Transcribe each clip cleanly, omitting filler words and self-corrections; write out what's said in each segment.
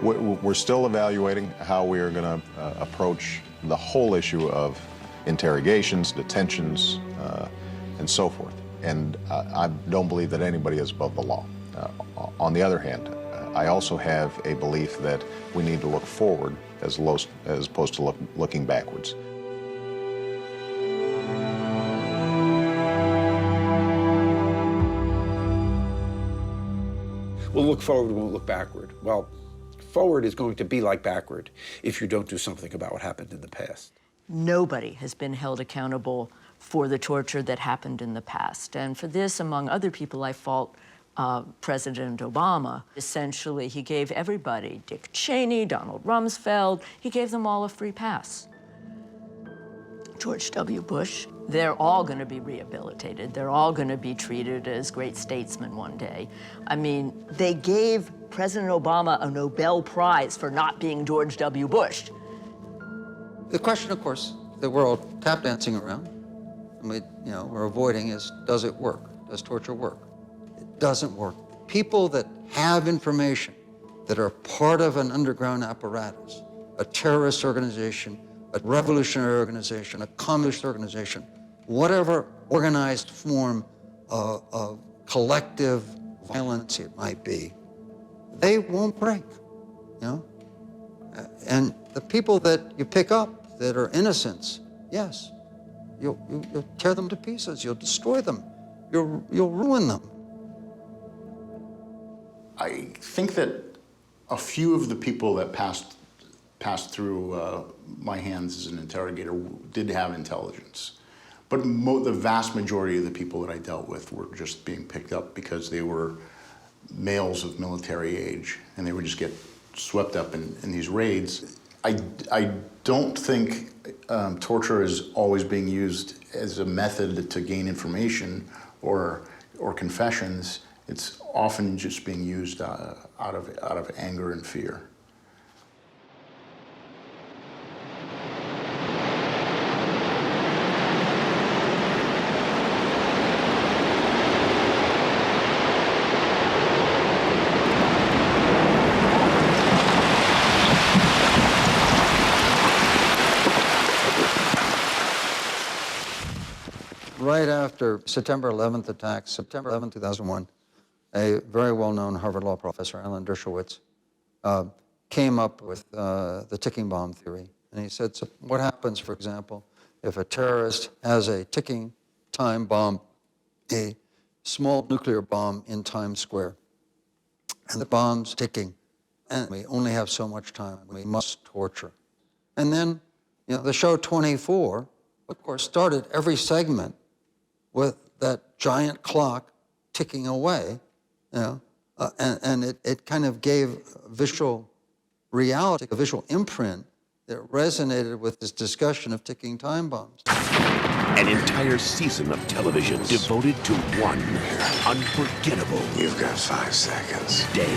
We're still evaluating how we are going to approach the whole issue of interrogations, detentions, and so forth. And I don't believe that anybody is above the law. On the other hand, I also have a belief that we need to look forward as opposed to looking backwards. We'll look forward, we won't look backward. Well, forward is going to be like backward if you don't do something about what happened in the past. Nobody has been held accountable for the torture that happened in the past. And for this, among other people, I fault President Obama. Essentially, he gave everybody, Dick Cheney, Donald Rumsfeld, he gave them all a free pass. George W. Bush, they're all going to be rehabilitated. They're all going to be treated as great statesmen one day. I mean, they gave President Obama a Nobel Prize for not being George W. Bush. The question, of course, that we're all tap dancing around, and we're avoiding is, does it work? Does torture work? It doesn't work. People that have information, that are part of an underground apparatus, a terrorist organization, a revolutionary organization, a communist organization, whatever organized form of collective violence it might be, they won't break, And the people that you pick up that are innocents, yes, you'll tear them to pieces, you'll destroy them, you'll ruin them. I think that a few of the people that passed through my hands as an interrogator did have intelligence. But the vast majority of the people that I dealt with were just being picked up because they were males of military age, and they would just get swept up in these raids. I don't think torture is always being used as a method to gain information or confessions. It's often just being used out of anger and fear. Right after September 11th attacks, September 11, 2001, a very well-known Harvard Law professor, Alan Dershowitz, came up with the ticking bomb theory. And he said, so what happens, for example, if a terrorist has a ticking time bomb, a small nuclear bomb in Times Square, and the bomb's ticking, and we only have so much time, we must torture. And then, the show 24, of course, started every segment with that giant clock ticking away, and it kind of gave visual reality, a visual imprint that resonated with this discussion of ticking time bombs. An entire season of television devoted to one unforgettable. You've got 5 seconds. Day.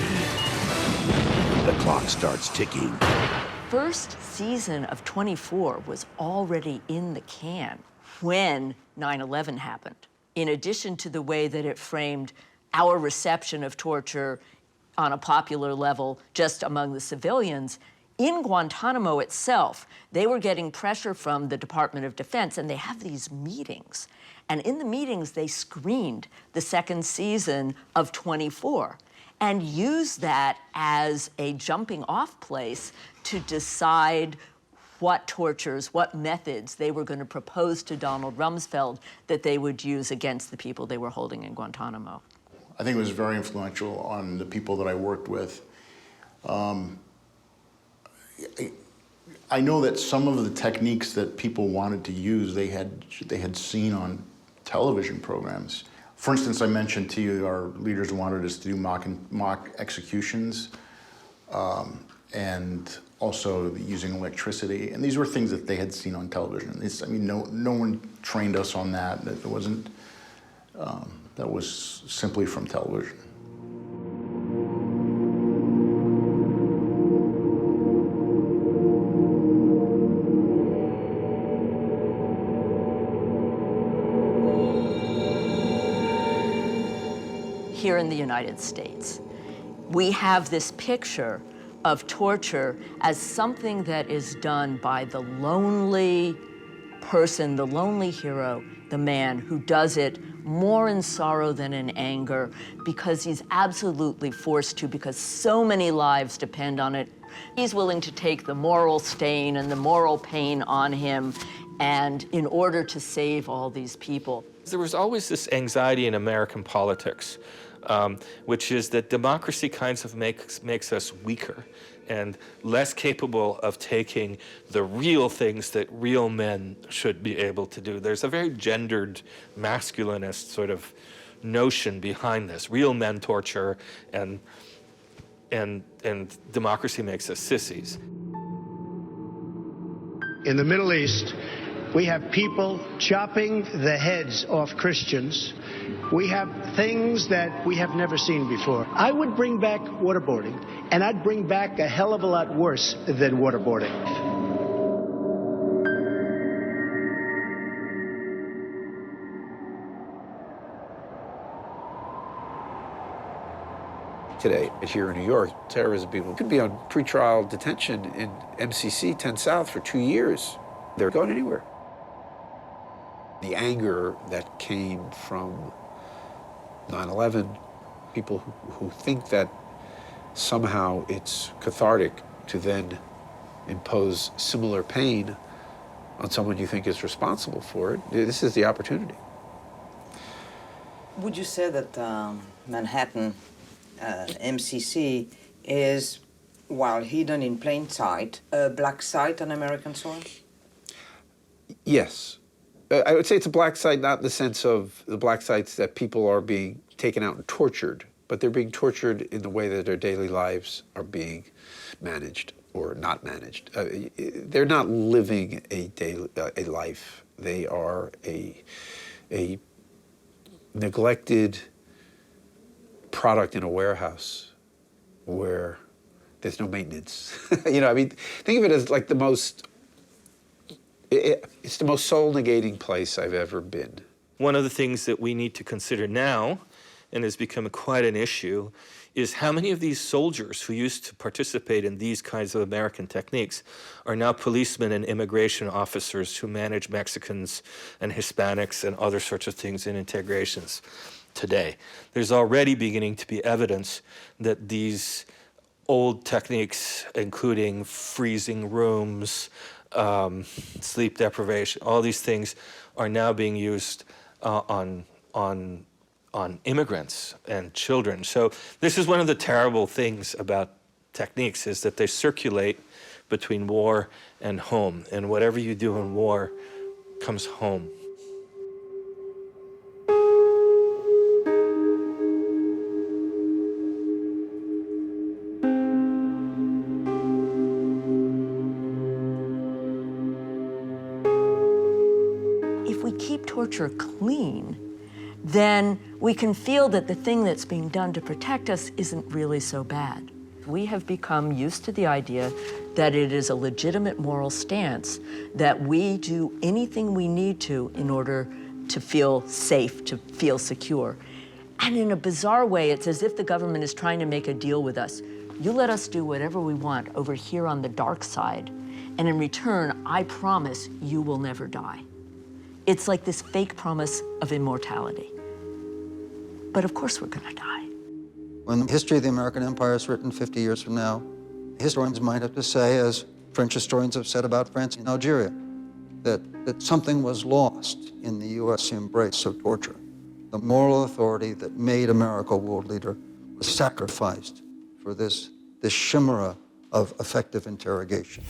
The clock starts ticking. First season of 24 was already in the can when 9/11 happened. In addition to the way that it framed our reception of torture on a popular level just among the civilians, in Guantanamo itself, they were getting pressure from the Department of Defense, and they have these meetings. And in the meetings, they screened the second season of 24 and used that as a jumping off place to decide what tortures, what methods they were going to propose to Donald Rumsfeld that they would use against the people they were holding in Guantanamo. I think it was very influential on the people that I worked with. I know that some of the techniques that people wanted to use, they had seen on television programs. For instance, I mentioned to you our leaders wanted us to do mock executions, and also using electricity. And these were things that they had seen on television. No one trained us on that. It wasn't, that was simply from television. Here in the United States, we have this picture of torture as something that is done by the lonely person, the lonely hero, the man who does it more in sorrow than in anger because he's absolutely forced to, because so many lives depend on it. He's willing to take the moral stain and the moral pain on him, and in order to save all these people. There was always this anxiety in American politics, which is that democracy kinds of makes us weaker and less capable of taking the real things that real men should be able to do. There's a very gendered, masculinist sort of notion behind this. Real men torture, and democracy makes us sissies. In the Middle East, we have people chopping the heads off Christians. We have things that we have never seen before. I would bring back waterboarding, and I'd bring back a hell of a lot worse than waterboarding. Today, here in New York, terrorism people could be on pretrial detention in MCC 10 South for 2 years. They're going anywhere. The anger that came from 9/11, people who think that somehow it's cathartic to then impose similar pain on someone you think is responsible for it, this is the opportunity. Would you say that Manhattan MCC is, while hidden in plain sight, a black site on American soil? Yes. I would say it's a black site, not in the sense of the black sites that people are being taken out and tortured, but they're being tortured in the way that their daily lives are being managed or not managed. They're not living a life. They are a neglected product in a warehouse where there's no maintenance. You know, I mean, think of it as like the most, it's the most soul-negating place I've ever been. One of the things that we need to consider now, and has become quite an issue, is how many of these soldiers who used to participate in these kinds of American techniques are now policemen and immigration officers who manage Mexicans and Hispanics and other sorts of things in integrations today. There's already beginning to be evidence that these old techniques, including freezing rooms, sleep deprivation, all these things are now being used on immigrants and children. So this is one of the terrible things about techniques, is that they circulate between war and home, and whatever you do in war comes home. If we keep torture clean, then we can feel that the thing that's being done to protect us isn't really so bad. We have become used to the idea that it is a legitimate moral stance, that we do anything we need to in order to feel safe, to feel secure. And in a bizarre way, it's as if the government is trying to make a deal with us. You let us do whatever we want over here on the dark side, and in return, I promise you will never die. It's like this fake promise of immortality. But of course we're gonna die. When the history of the American Empire is written 50 years from now, historians might have to say, as French historians have said about France and Algeria, that something was lost in the U.S. embrace of torture. The moral authority that made America a world leader was sacrificed for this chimera of effective interrogation.